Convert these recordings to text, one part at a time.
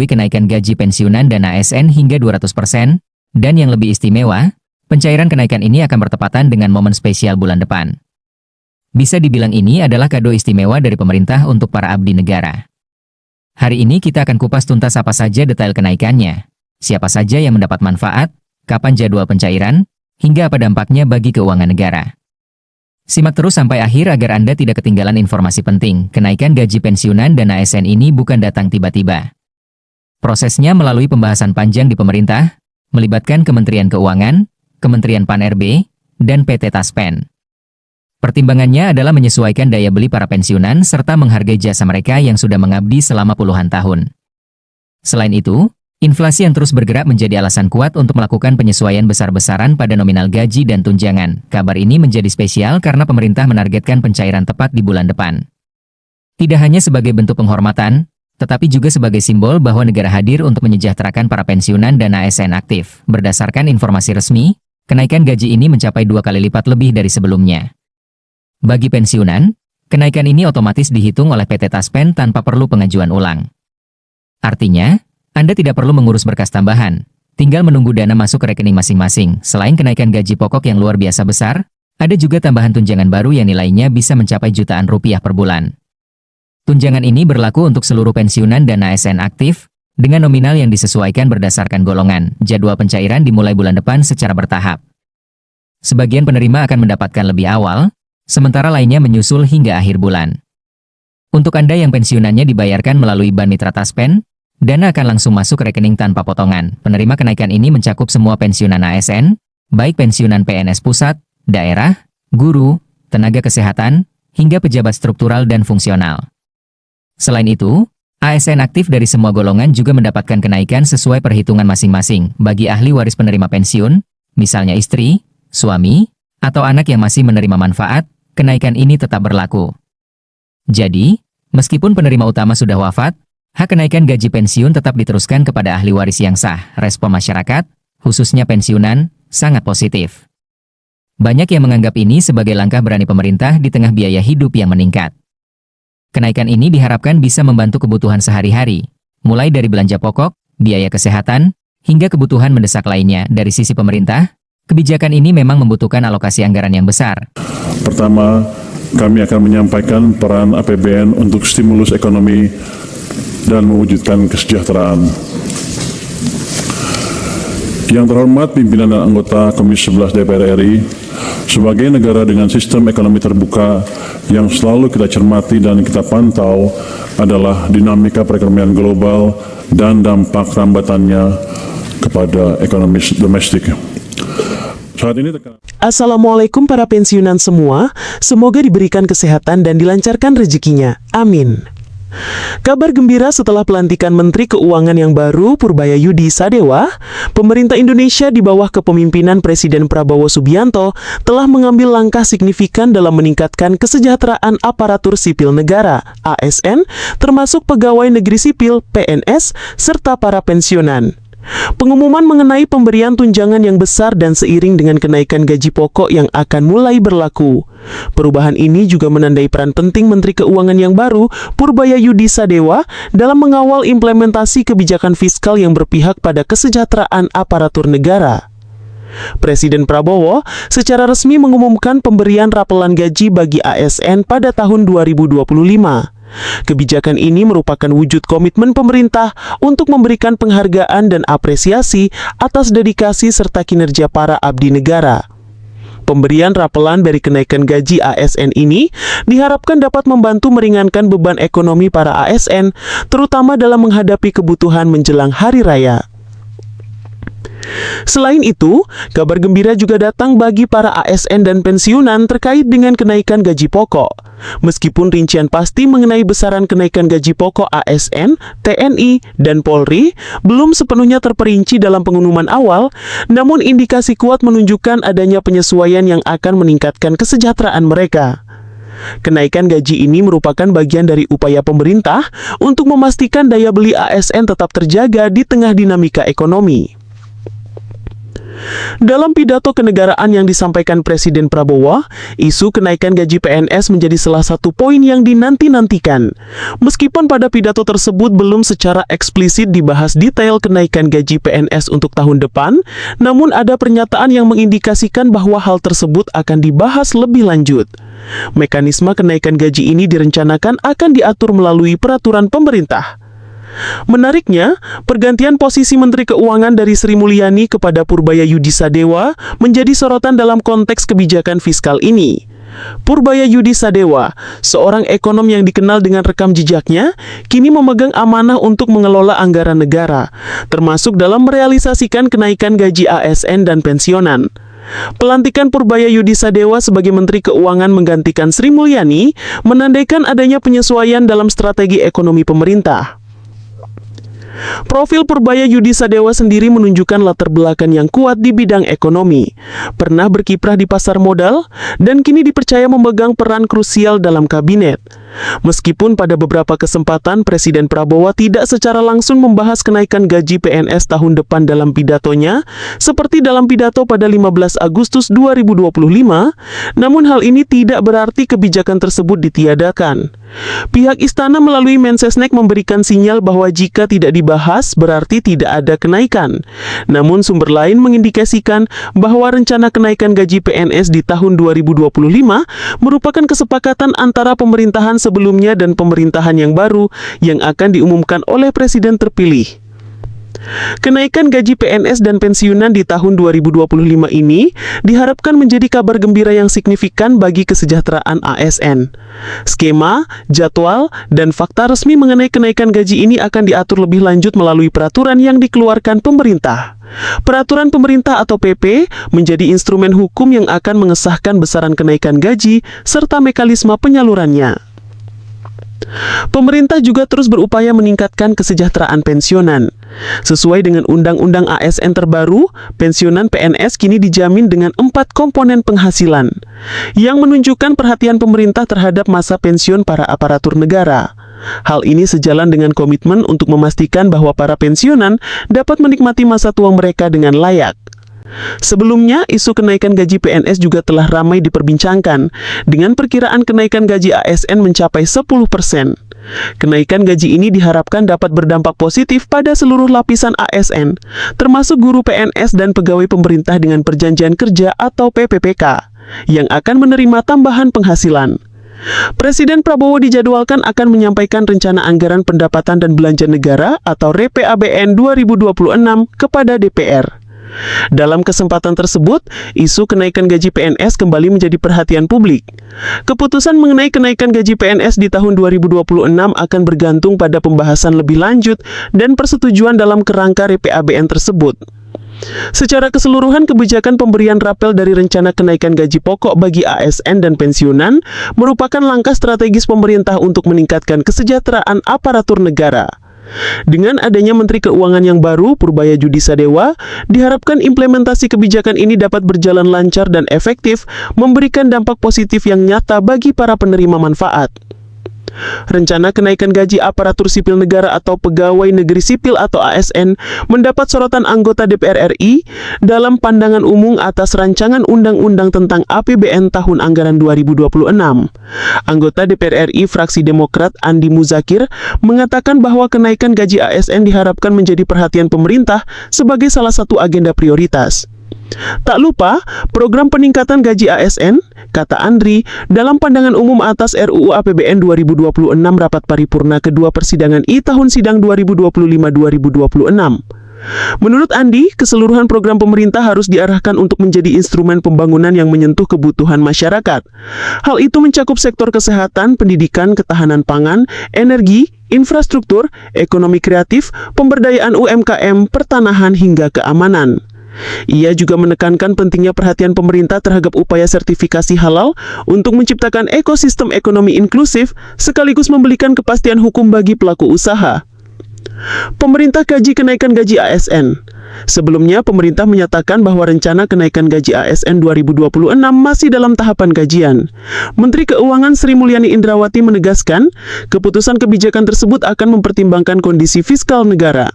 kenaikan gaji pensiunan dan ASN hingga 200%, dan yang lebih istimewa, pencairan kenaikan ini akan bertepatan dengan momen spesial bulan depan. Bisa dibilang ini adalah kado istimewa dari pemerintah untuk para abdi negara. Hari ini kita akan kupas tuntas apa saja detail kenaikannya, siapa saja yang mendapat manfaat, kapan jadwal pencairan, hingga apa dampaknya bagi keuangan negara. Simak terus sampai akhir agar Anda tidak ketinggalan informasi penting. Kenaikan gaji pensiunan dan ASN ini bukan datang tiba-tiba. Prosesnya melalui pembahasan panjang di pemerintah, melibatkan Kementerian Keuangan, Kementerian Pan-RB, dan PT Taspen. Pertimbangannya adalah menyesuaikan daya beli para pensiunan serta menghargai jasa mereka yang sudah mengabdi selama puluhan tahun. Selain itu, inflasi yang terus bergerak menjadi alasan kuat untuk melakukan penyesuaian besar-besaran pada nominal gaji dan tunjangan. Kabar ini menjadi spesial karena pemerintah menargetkan pencairan tepat di bulan depan. Tidak hanya sebagai bentuk penghormatan, tetapi juga sebagai simbol bahwa negara hadir untuk menyejahterakan para pensiunan dan ASN aktif. Berdasarkan informasi resmi, kenaikan gaji ini mencapai 2 kali lipat lebih dari sebelumnya. Bagi pensiunan, kenaikan ini otomatis dihitung oleh PT Taspen tanpa perlu pengajuan ulang. Artinya, Anda tidak perlu mengurus berkas tambahan, tinggal menunggu dana masuk ke rekening masing-masing. Selain kenaikan gaji pokok yang luar biasa besar, ada juga tambahan tunjangan baru yang nilainya bisa mencapai jutaan rupiah per bulan. Tunjangan ini berlaku untuk seluruh pensiunan dan ASN aktif, dengan nominal yang disesuaikan berdasarkan golongan. Jadwal pencairan dimulai bulan depan secara bertahap. Sebagian penerima akan mendapatkan lebih awal, sementara lainnya menyusul hingga akhir bulan. Untuk Anda yang pensiunannya dibayarkan melalui Bank Mitra Taspen, dana akan langsung masuk ke rekening tanpa potongan. Penerima kenaikan ini mencakup semua pensiunan ASN, baik pensiunan PNS pusat, daerah, guru, tenaga kesehatan, hingga pejabat struktural dan fungsional. Selain itu, ASN aktif dari semua golongan juga mendapatkan kenaikan sesuai perhitungan masing-masing. Bagi ahli waris penerima pensiun, misalnya istri, suami, atau anak yang masih menerima manfaat, kenaikan ini tetap berlaku. Jadi, meskipun penerima utama sudah wafat, hak kenaikan gaji pensiun tetap diteruskan kepada ahli waris yang sah. Respon masyarakat, khususnya pensiunan, sangat positif. Banyak yang menganggap ini sebagai langkah berani pemerintah di tengah biaya hidup yang meningkat. Kenaikan ini diharapkan bisa membantu kebutuhan sehari-hari, mulai dari belanja pokok, biaya kesehatan, hingga kebutuhan mendesak lainnya. Dari sisi pemerintah, kebijakan ini memang membutuhkan alokasi anggaran yang besar. Pertama, kami akan menyampaikan peran APBN untuk stimulus ekonomi dan mewujudkan kesejahteraan. Yang terhormat pimpinan dan anggota Komisi 11 DPR RI, sebagai negara dengan sistem ekonomi terbuka yang selalu kita cermati dan kita pantau adalah dinamika perekonomian global dan dampak rambatannya kepada ekonomi domestik. Assalamualaikum para pensiunan semua, semoga diberikan kesehatan dan dilancarkan rezekinya. Amin. Kabar gembira setelah pelantikan Menteri Keuangan yang baru, Purbayayudi Sadewa, pemerintah Indonesia di bawah kepemimpinan Presiden Prabowo Subianto telah mengambil langkah signifikan dalam meningkatkan kesejahteraan aparatur sipil negara, ASN, termasuk pegawai negeri sipil, PNS, serta para pensiunan. Pengumuman mengenai pemberian tunjangan yang besar dan seiring dengan kenaikan gaji pokok yang akan mulai berlaku. Perubahan ini juga menandai peran penting Menteri Keuangan yang baru, Purbayayudi Sadewa, dalam mengawal implementasi kebijakan fiskal yang berpihak pada kesejahteraan aparatur negara. Presiden Prabowo secara resmi mengumumkan pemberian rapelan gaji bagi ASN pada tahun 2025. Kebijakan ini merupakan wujud komitmen pemerintah untuk memberikan penghargaan dan apresiasi atas dedikasi serta kinerja para abdi negara. Pemberian rapelan dari kenaikan gaji ASN ini diharapkan dapat membantu meringankan beban ekonomi para ASN, terutama dalam menghadapi kebutuhan menjelang hari raya. Selain itu, kabar gembira juga datang bagi para ASN dan pensiunan terkait dengan kenaikan gaji pokok. Meskipun rincian pasti mengenai besaran kenaikan gaji pokok ASN, TNI, dan Polri belum sepenuhnya terperinci dalam pengumuman awal, namun indikasi kuat menunjukkan adanya penyesuaian yang akan meningkatkan kesejahteraan mereka. Kenaikan gaji ini merupakan bagian dari upaya pemerintah untuk memastikan daya beli ASN tetap terjaga di tengah dinamika ekonomi. Dalam pidato kenegaraan yang disampaikan Presiden Prabowo, isu kenaikan gaji PNS menjadi salah satu poin yang dinanti-nantikan. Meskipun pada pidato tersebut belum secara eksplisit dibahas detail kenaikan gaji PNS untuk tahun depan, namun ada pernyataan yang mengindikasikan bahwa hal tersebut akan dibahas lebih lanjut. Mekanisme kenaikan gaji ini direncanakan akan diatur melalui peraturan pemerintah. Menariknya, pergantian posisi Menteri Keuangan dari Sri Mulyani kepada Purbaya Yudi Sadewa menjadi sorotan dalam konteks kebijakan fiskal ini. Purbaya Yudi Sadewa, seorang ekonom yang dikenal dengan rekam jejaknya, kini memegang amanah untuk mengelola anggaran negara, termasuk dalam merealisasikan kenaikan gaji ASN dan pensiunan. Pelantikan Purbaya Yudi Sadewa sebagai Menteri Keuangan menggantikan Sri Mulyani menandaikan adanya penyesuaian dalam strategi ekonomi pemerintah. Profil Purbaya Yudi Sadewa sendiri menunjukkan latar belakang yang kuat di bidang ekonomi, pernah berkiprah di pasar modal, dan kini dipercaya memegang peran krusial dalam kabinet. Meskipun pada beberapa kesempatan Presiden Prabowo tidak secara langsung membahas kenaikan gaji PNS tahun depan dalam pidatonya, seperti dalam pidato pada 15 Agustus 2025, namun hal ini tidak berarti kebijakan tersebut ditiadakan. Pihak istana melalui Mensesnek memberikan sinyal bahwa jika tidak dibahas berarti tidak ada kenaikan. Namun sumber lain mengindikasikan bahwa rencana kenaikan gaji PNS di tahun 2025 merupakan kesepakatan antara pemerintahan sebelumnya dan pemerintahan yang baru yang akan diumumkan oleh Presiden terpilih. Kenaikan gaji PNS dan pensiunan di tahun 2025 ini diharapkan menjadi kabar gembira yang signifikan bagi kesejahteraan ASN. Skema, jadwal, dan fakta resmi mengenai kenaikan gaji ini akan diatur lebih lanjut melalui peraturan yang dikeluarkan pemerintah. Peraturan pemerintah atau PP menjadi instrumen hukum yang akan mengesahkan besaran kenaikan gaji serta mekanisme penyalurannya. Pemerintah juga terus berupaya meningkatkan kesejahteraan pensiunan. Sesuai dengan Undang-Undang ASN terbaru, pensiunan PNS kini dijamin dengan 4 komponen penghasilan, yang menunjukkan perhatian pemerintah terhadap masa pensiun para aparatur negara. Hal ini sejalan dengan komitmen untuk memastikan bahwa para pensiunan dapat menikmati masa tua mereka dengan layak. Sebelumnya, isu kenaikan gaji PNS juga telah ramai diperbincangkan, dengan perkiraan kenaikan gaji ASN mencapai 10%. Kenaikan gaji ini diharapkan dapat berdampak positif pada seluruh lapisan ASN, termasuk guru PNS dan pegawai pemerintah dengan perjanjian kerja atau PPPK, yang akan menerima tambahan penghasilan. Presiden Prabowo dijadwalkan akan menyampaikan rencana anggaran pendapatan dan belanja negara atau RAPBN 2026 kepada DPR. Dalam kesempatan tersebut, isu kenaikan gaji PNS kembali menjadi perhatian publik. Keputusan mengenai kenaikan gaji PNS di tahun 2026 akan bergantung pada pembahasan lebih lanjut dan persetujuan dalam kerangka RAPBN tersebut. Secara keseluruhan, kebijakan pemberian rapel dari rencana kenaikan gaji pokok bagi ASN dan pensiunan merupakan langkah strategis pemerintah untuk meningkatkan kesejahteraan aparatur negara. Dengan adanya Menteri Keuangan yang baru, Purbaya Yudi Sadewa, diharapkan implementasi kebijakan ini dapat berjalan lancar dan efektif, memberikan dampak positif yang nyata bagi para penerima manfaat. Rencana kenaikan gaji aparatur sipil negara atau pegawai negeri sipil atau ASN mendapat sorotan anggota DPR RI dalam pandangan umum atas rancangan undang-undang tentang APBN tahun anggaran 2026. Anggota DPR RI fraksi Demokrat Andi Muzakir mengatakan bahwa kenaikan gaji ASN diharapkan menjadi perhatian pemerintah sebagai salah satu agenda prioritas. Tak lupa, program peningkatan gaji ASN, kata Andri, dalam pandangan umum atas RUU APBN 2026 rapat paripurna kedua persidangan I tahun sidang 2025-2026. Menurut Andi, keseluruhan program pemerintah harus diarahkan untuk menjadi instrumen pembangunan yang menyentuh kebutuhan masyarakat. Hal itu mencakup sektor kesehatan, pendidikan, ketahanan pangan, energi, infrastruktur, ekonomi kreatif, pemberdayaan UMKM, pertanahan hingga keamanan. Ia juga menekankan pentingnya perhatian pemerintah terhadap upaya sertifikasi halal untuk menciptakan ekosistem ekonomi inklusif sekaligus memberikan kepastian hukum bagi pelaku usaha. Pemerintah kaji kenaikan gaji ASN. Sebelumnya, pemerintah menyatakan bahwa rencana kenaikan gaji ASN 2026 masih dalam tahapan kajian. Menteri Keuangan Sri Mulyani Indrawati menegaskan, keputusan kebijakan tersebut akan mempertimbangkan kondisi fiskal negara.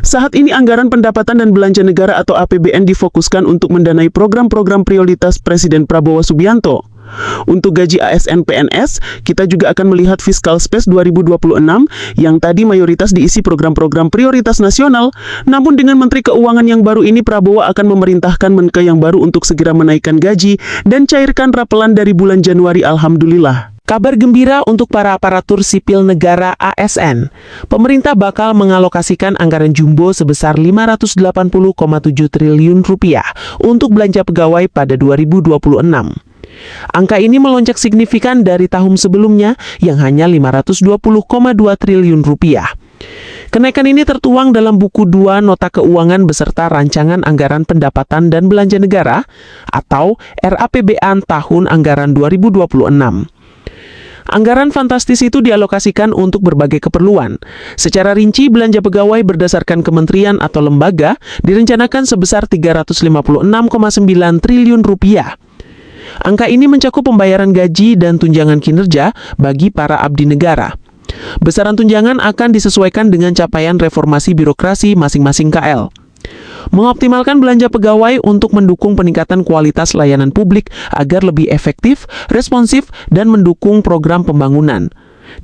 Saat ini anggaran pendapatan dan belanja negara atau APBN difokuskan untuk mendanai program-program prioritas Presiden Prabowo Subianto. Untuk gaji ASN PNS, kita juga akan melihat Fiscal Space 2026 yang tadi mayoritas diisi program-program prioritas nasional, namun dengan Menteri Keuangan yang baru ini Prabowo akan memerintahkan Menke yang baru untuk segera menaikkan gaji dan cairkan rapelan dari bulan Januari. Alhamdulillah. Kabar gembira untuk para aparatur sipil negara ASN. Pemerintah bakal mengalokasikan anggaran jumbo sebesar 580,7 triliun rupiah untuk belanja pegawai pada 2026. Angka ini melonjak signifikan dari tahun sebelumnya yang hanya 520,2 triliun rupiah. Kenaikan ini tertuang dalam buku 2 Nota Keuangan beserta Rancangan Anggaran Pendapatan dan Belanja Negara atau RAPBN tahun anggaran 2026. Anggaran fantastis itu dialokasikan untuk berbagai keperluan. Secara rinci, belanja pegawai berdasarkan kementerian atau lembaga direncanakan sebesar 356,9 triliun rupiah. Angka ini mencakup pembayaran gaji dan tunjangan kinerja bagi para abdi negara. Besaran tunjangan akan disesuaikan dengan capaian reformasi birokrasi masing-masing KL. Mengoptimalkan belanja pegawai untuk mendukung peningkatan kualitas layanan publik agar lebih efektif, responsif, dan mendukung program pembangunan.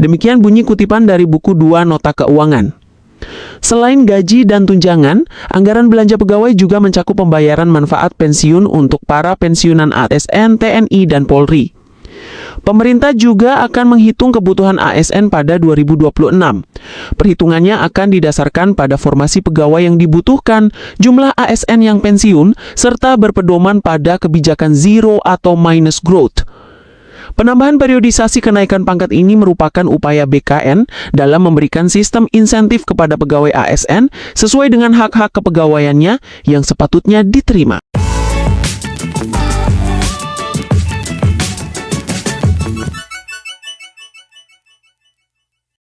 Demikian bunyi kutipan dari buku 2 Nota Keuangan. Selain gaji dan tunjangan, anggaran belanja pegawai juga mencakup pembayaran manfaat pensiun untuk para pensiunan ASN, TNI, dan Polri. Pemerintah juga akan menghitung kebutuhan ASN pada 2026. Perhitungannya akan didasarkan pada formasi pegawai yang dibutuhkan, jumlah ASN yang pensiun, serta berpedoman pada kebijakan zero atau minus growth. Penambahan periodisasi kenaikan pangkat ini merupakan upaya BKN dalam memberikan sistem insentif kepada pegawai ASN sesuai dengan hak-hak kepegawaiannya yang sepatutnya diterima.